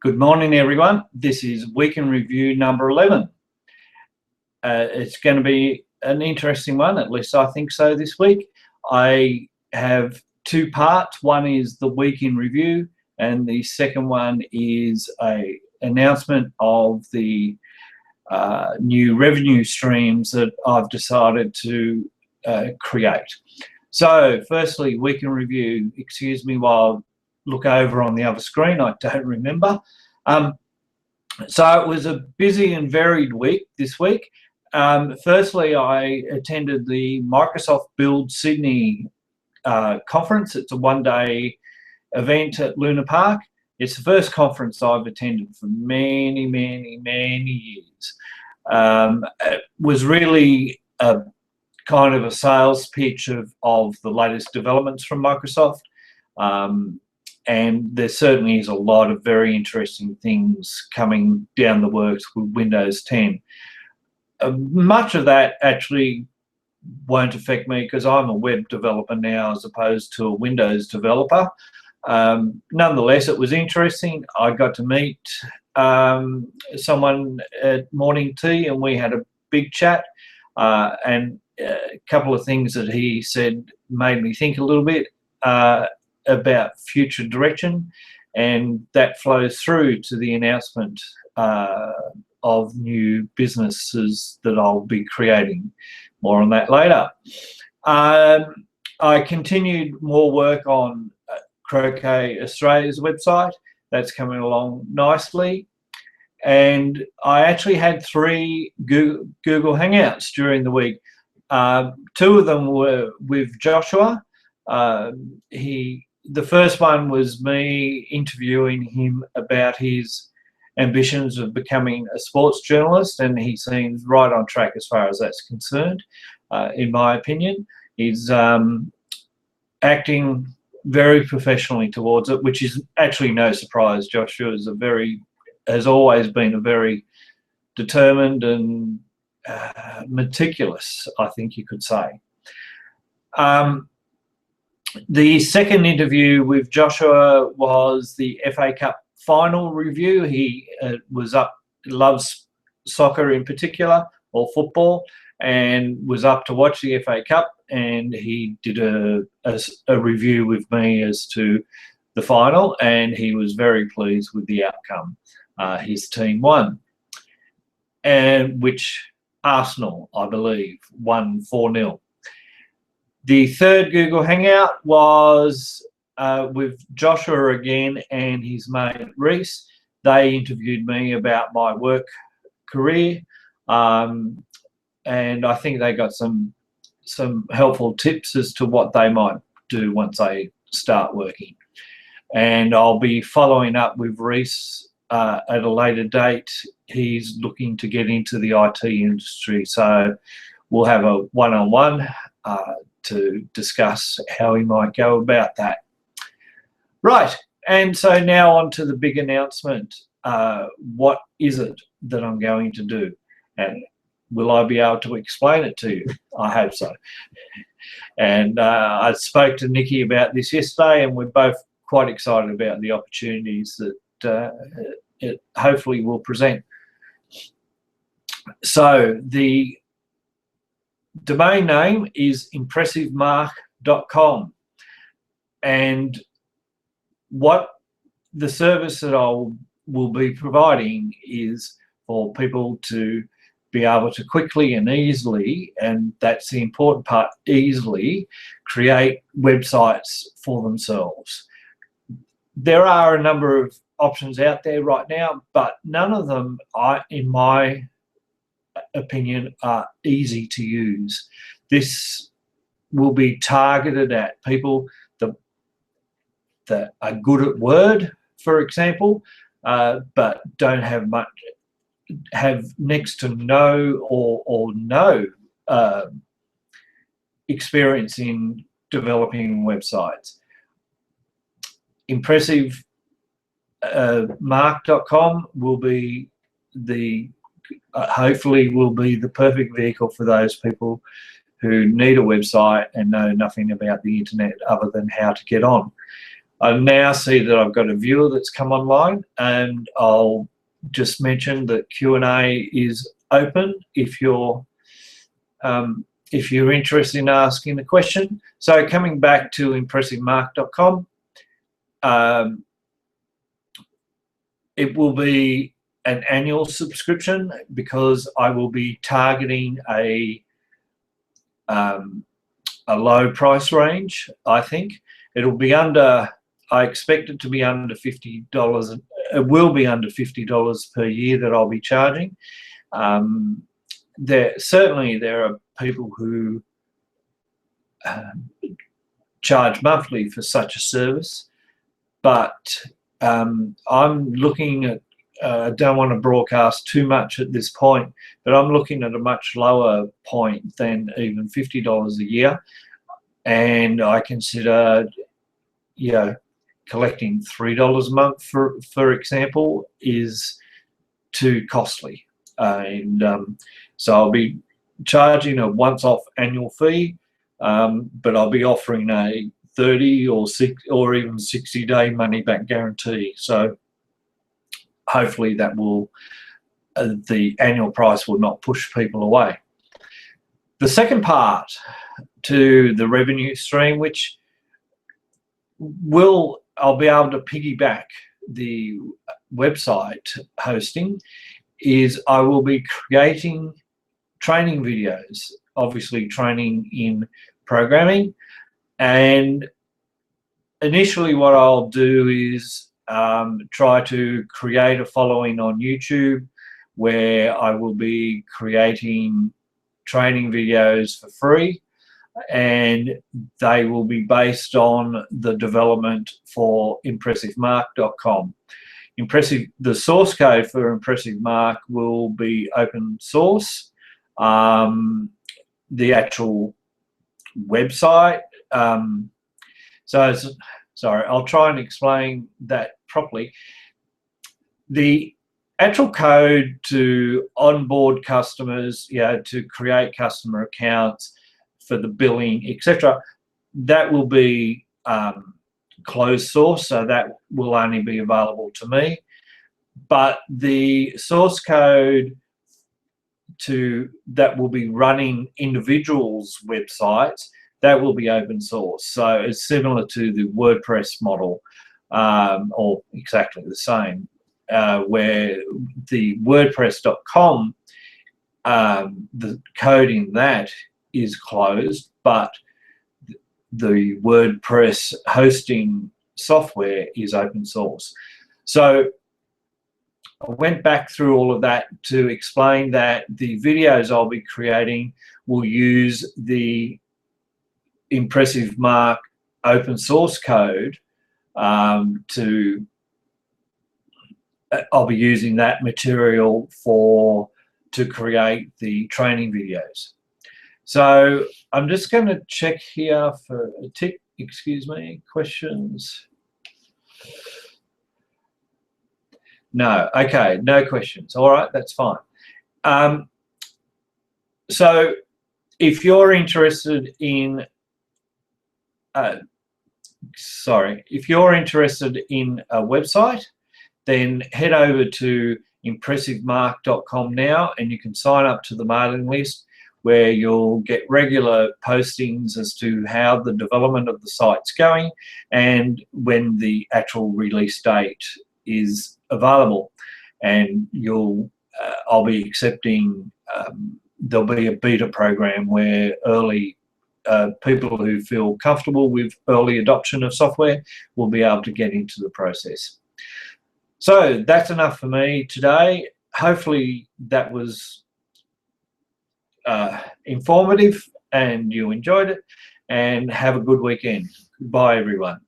Good morning, everyone. This is Week in Review number 11. It's going to be an interesting one, at least I think so this week. I have two parts. One is the Week in Review, and the second one is an announcement of the new revenue streams that I've decided to create. So, firstly, Week in Review. Excuse me while I look over on the other screen, I don't remember. So it was a busy and varied week this week. Firstly, I attended the Microsoft Build Sydney conference. It's a one-day event at Luna Park. It's the first conference I've attended for many, many, many years. It was really a kind of a sales pitch of the latest developments from Microsoft. And there certainly is a lot of very interesting things coming down the works with Windows 10. Much of that actually won't affect me because I'm a web developer now as opposed to a Windows developer. Nonetheless, it was interesting. I got to meet someone at morning tea and we had a big chat, and a couple of things that he said made me think a little bit about future direction, and that flows through to the announcement of new businesses that I'll be creating. More on that later. I continued more work on Croquet Australia's website. That's coming along nicely. And I actually had 3 Google Hangouts during the week. 2 of them were with Joshua. The first one was me interviewing him about his ambitions of becoming a sports journalist, and he seems right on track as far as that's concerned, in my opinion. He's acting very professionally towards it, which is actually no surprise. Joshua is has always been a very determined and meticulous, I think you could say. The second interview with Joshua was the FA Cup final review. He loves soccer in particular, or football, and was up to watch the FA Cup, and he did a review with me as to the final, and he was very pleased with the outcome. His team won, and which Arsenal, I believe, won 4-0. The third Google Hangout was with Joshua again and his mate Reese. They interviewed me about my work career, and I think they got some helpful tips as to what they might do once they start working. And I'll be following up with Reese at a later date. He's looking to get into the IT industry, so we'll have a one-on-one to discuss how he might go about that. Right, and so now on to the big announcement. What is it that I'm going to do? And will I be able to explain it to you? I hope so. And I spoke to Nikki about this yesterday, and we're both quite excited about the opportunities that it hopefully will present. So the domain name is impressivemark.com, and what the service that will be providing is for people to be able to quickly and easily, and that's the important part, easily create websites for themselves. There are a number of options out there right now, but none of them, in my opinion, are easy to use. This will be targeted at people that are good at Word, for example, but don't have next to no or no experience in developing websites. Impressivemark.com will be hopefully will be the perfect vehicle for those people who need a website and know nothing about the internet other than how to get on. I now see that I've got a viewer that's come online, and I'll just mention that Q&A is open if you're interested in asking a question. So coming back to impressivemark.com, it will be an annual subscription because I will be targeting a low price range. I think it'll be under, I expect it to be under $50. It will be under $50 per year that I'll be charging. Certainly there are people who charge monthly for such a service, but I'm looking at, I don't want to broadcast too much at this point, but I'm looking at a much lower point than even $50 a year. And I consider, you know, collecting $3 a month, for example, is too costly. So I'll be charging a once-off annual fee, but I'll be offering a 30 or even 60-day money-back guarantee. So hopefully that will, the annual price will not push people away. The second part to the revenue stream, which I'll be able to piggyback the website hosting, is I will be creating training videos, obviously training in programming. And initially what I'll do is try to create a following on YouTube where I will be creating training videos for free, and they will be based on the development for impressivemark.com. The source code for Impressive Mark will be open source. The actual website, sorry, I'll try and explain that properly. The actual code to onboard customers, to create customer accounts for the billing, etc., that will be closed source, so that will only be available to me. But the source code that will be running individuals' websites, that will be open source. So it's similar to the WordPress model, or exactly the same, where the WordPress.com, the code in that is closed, but the WordPress hosting software is open source. So I went back through all of that to explain that the videos I'll be creating will use the Impressive Mark open source code. I'll be using that material to create the training videos. So I'm just going to check here for a tick, excuse me, questions. No, okay, no questions. All right, that's fine. So if you're interested in, if you're interested in a website, then head over to impressivemark.com now, and you can sign up to the mailing list, where you'll get regular postings as to how the development of the site's going and when the actual release date is available. And I'll be accepting, there'll be a beta program where people who feel comfortable with early adoption of software will be able to get into the process. So that's enough for me today. Hopefully that was informative and you enjoyed it, and have a good weekend. Goodbye, everyone.